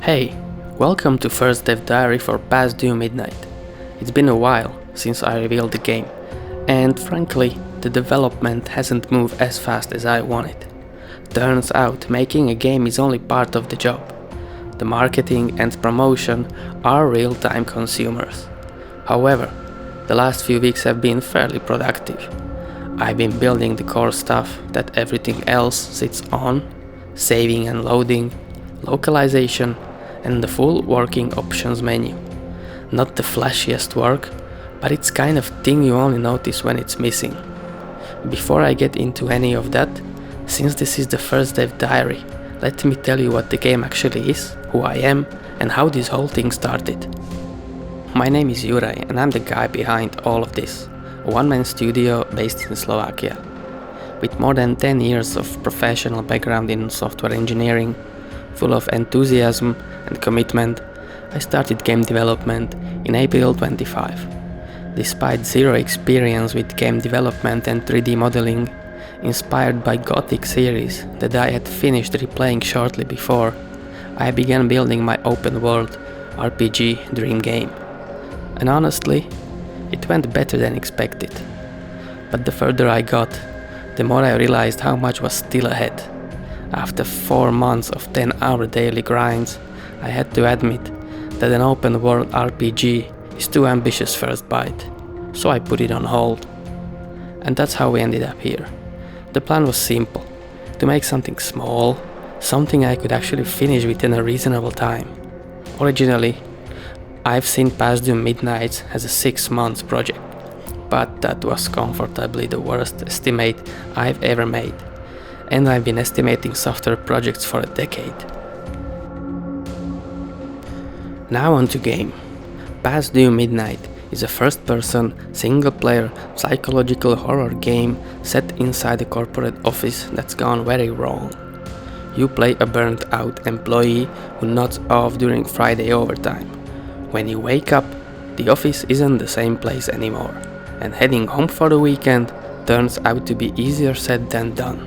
Hey, welcome to First Dev Diary for Past Due Midnight. It's been a while since I revealed the game, and frankly, the development hasn't moved as fast as I wanted. Turns out, making a game is only part of the job. The marketing and promotion are real-time consumers. However, the last few weeks have been fairly productive. I've been building the core stuff that everything else sits on, saving and loading, localization, and the full working options menu. Not the flashiest work, but it's kind of thing you only notice when it's missing. Before I get into any of that, since this is the First Dev Diary, let me tell you what the game actually is, who I am, and how this whole thing started. My name is Juraj and I'm the guy behind all of this, a one-man studio based in Slovakia. With more than 10 years of professional background in software engineering, full of enthusiasm and commitment, I started game development in April 25. Despite zero experience with game development and 3D modeling, inspired by Gothic series that I had finished replaying shortly before, I began building my open world RPG dream game. And honestly, it went better than expected. But the further I got, the more I realized how much was still ahead. After 4 months of 10-hour daily grinds, I had to admit that an open world RPG is too ambitious first bite, so I put it on hold. And that's how we ended up here. The plan was simple, to make something small, something I could actually finish within a reasonable time. Originally, I've seen Past Due Midnights as a 6-month project, but that was comfortably the worst estimate I've ever made, and I've been estimating software projects for a decade. Now on to game. Past Due Midnight is a first-person, single-player, psychological horror game set inside a corporate office that's gone very wrong. You play a burnt-out employee who nods off during Friday overtime. When you wake up, the office isn't the same place anymore, and heading home for the weekend turns out to be easier said than done.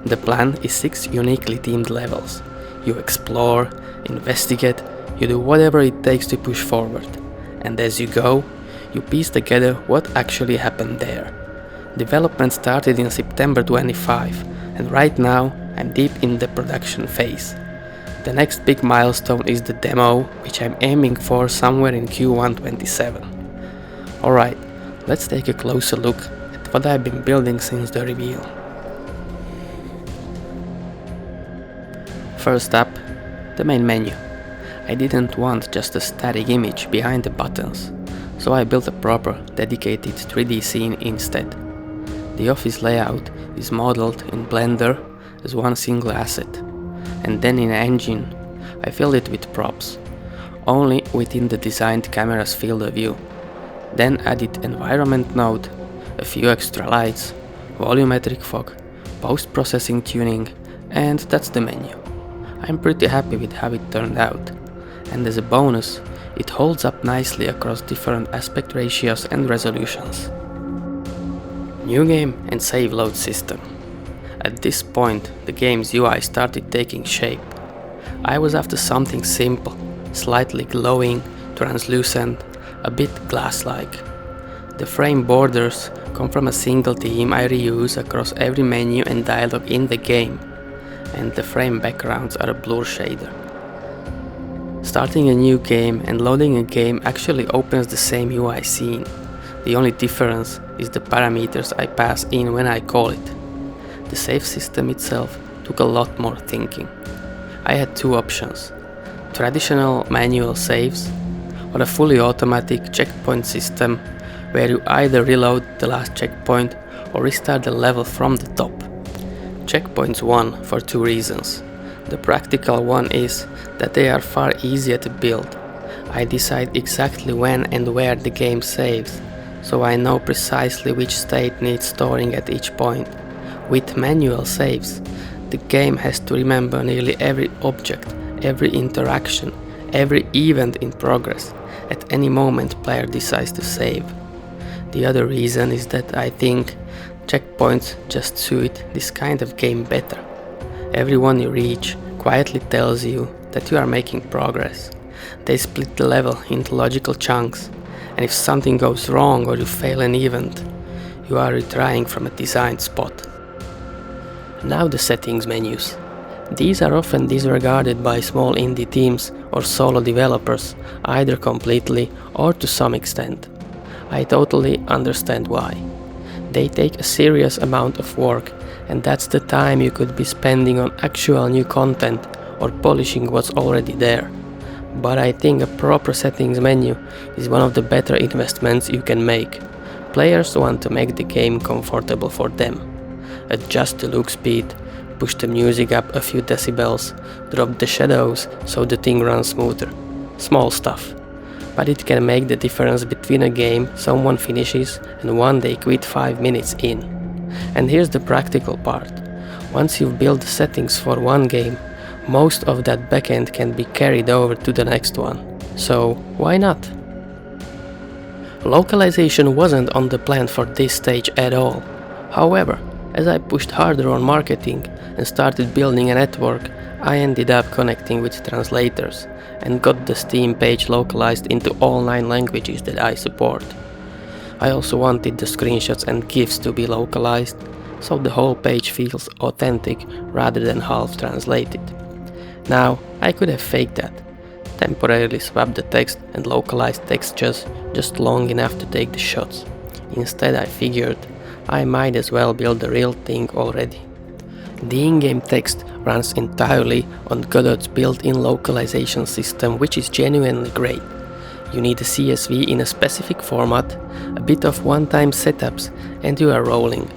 The plan is 6 uniquely themed levels. You explore, investigate, you do whatever it takes to push forward, and as you go, you piece together what actually happened there. Development started in September 25, and right now I'm deep in the production phase. The next big milestone is the demo, which I'm aiming for somewhere in Q1 27. Alright, let's take a closer look at what I've been building since the reveal. First up, the main menu. I didn't want just a static image behind the buttons, so I built a proper, dedicated 3D scene instead. The office layout is modeled in Blender as one single asset, and then in Engine I filled it with props, only within the designed camera's field of view. Then added environment node, a few extra lights, volumetric fog, post-processing tuning, and that's the menu. I'm pretty happy with how it turned out, and as a bonus, it holds up nicely across different aspect ratios and resolutions. New game and save load system. At this point, the game's UI started taking shape. I was after something simple, slightly glowing, translucent, a bit glass-like. The frame borders come from a single theme I reuse across every menu and dialogue in the game, and the frame backgrounds are a blur shader. Starting a new game and loading a game actually opens the same UI scene. The only difference is the parameters I pass in when I call it. The save system itself took a lot more thinking. I had 2 options: traditional manual saves or a fully automatic checkpoint system where you either reload the last checkpoint or restart the level from the top. Checkpoints won for 2 reasons. The practical one is that they are far easier to build. I decide exactly when and where the game saves, so I know precisely which state needs storing at each point. With manual saves, the game has to remember nearly every object, every interaction, every event in progress, at any moment player decides to save. The other reason is that I think checkpoints just suit this kind of game better. Everyone you reach quietly tells you that you are making progress. They split the level into logical chunks, and if something goes wrong or you fail an event, you are retrying from a designed spot. Now the settings menus. These are often disregarded by small indie teams or solo developers, either completely or to some extent. I totally understand why. They take a serious amount of work, and that's the time you could be spending on actual new content or polishing what's already there. But I think a proper settings menu is one of the better investments you can make. Players want to make the game comfortable for them. Adjust the look speed, push the music up a few decibels, drop the shadows so the thing runs smoother. Small stuff. But it can make the difference between a game someone finishes and one they quit 5 minutes in. And here's the practical part. Once you've built the settings for one game, most of that backend can be carried over to the next one. So why not? Localization wasn't on the plan for this stage at all. However, as I pushed harder on marketing and started building a network, I ended up connecting with translators and got the Steam page localized into all 9 languages that I support. I also wanted the screenshots and GIFs to be localized, so the whole page feels authentic rather than half translated. Now, I could have faked that, temporarily swapped the text and localized textures just long enough to take the shots. Instead, I figured I might as well build the real thing already. The in-game text runs entirely on Godot's built-in localization system, which is genuinely great. You need a CSV in a specific format, a bit of one-time setups, and you are rolling.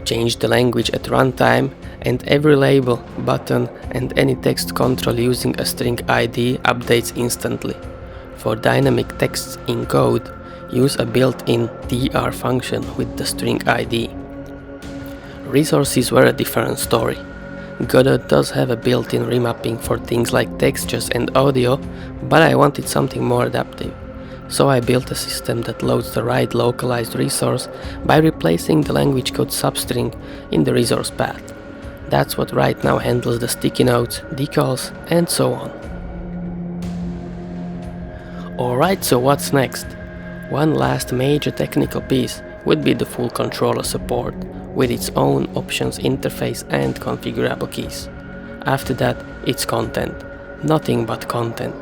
Change the language at runtime, and every label, button, and any text control using a string ID updates instantly. For dynamic texts in code, use a built-in dr function with the string ID. Resources were a different story. Godot does have a built-in remapping for things like textures and audio, but I wanted something more adaptive. So I built a system that loads the right localized resource by replacing the language code substring in the resource path. That's what right now handles the sticky notes, decals, and so on. Alright, so what's next? One last major technical piece would be the full controller support, with its own options interface and configurable keys. After that, it's content. Nothing but content.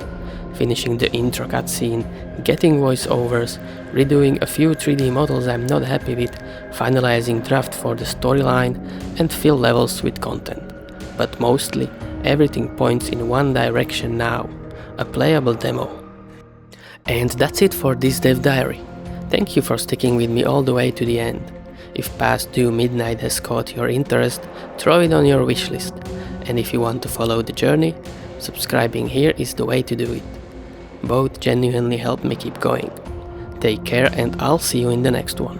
Finishing the intro cutscene, getting voiceovers, redoing a few 3D models I'm not happy with, finalizing draft for the storyline, and fill levels with content. But mostly, everything points in one direction now, a playable demo. And that's it for this dev diary. Thank you for sticking with me all the way to the end. If Past Due Midnight has caught your interest, throw it on your wishlist. And if you want to follow the journey, subscribing here is the way to do it. Both genuinely help me keep going. Take care, and I'll see you in the next one.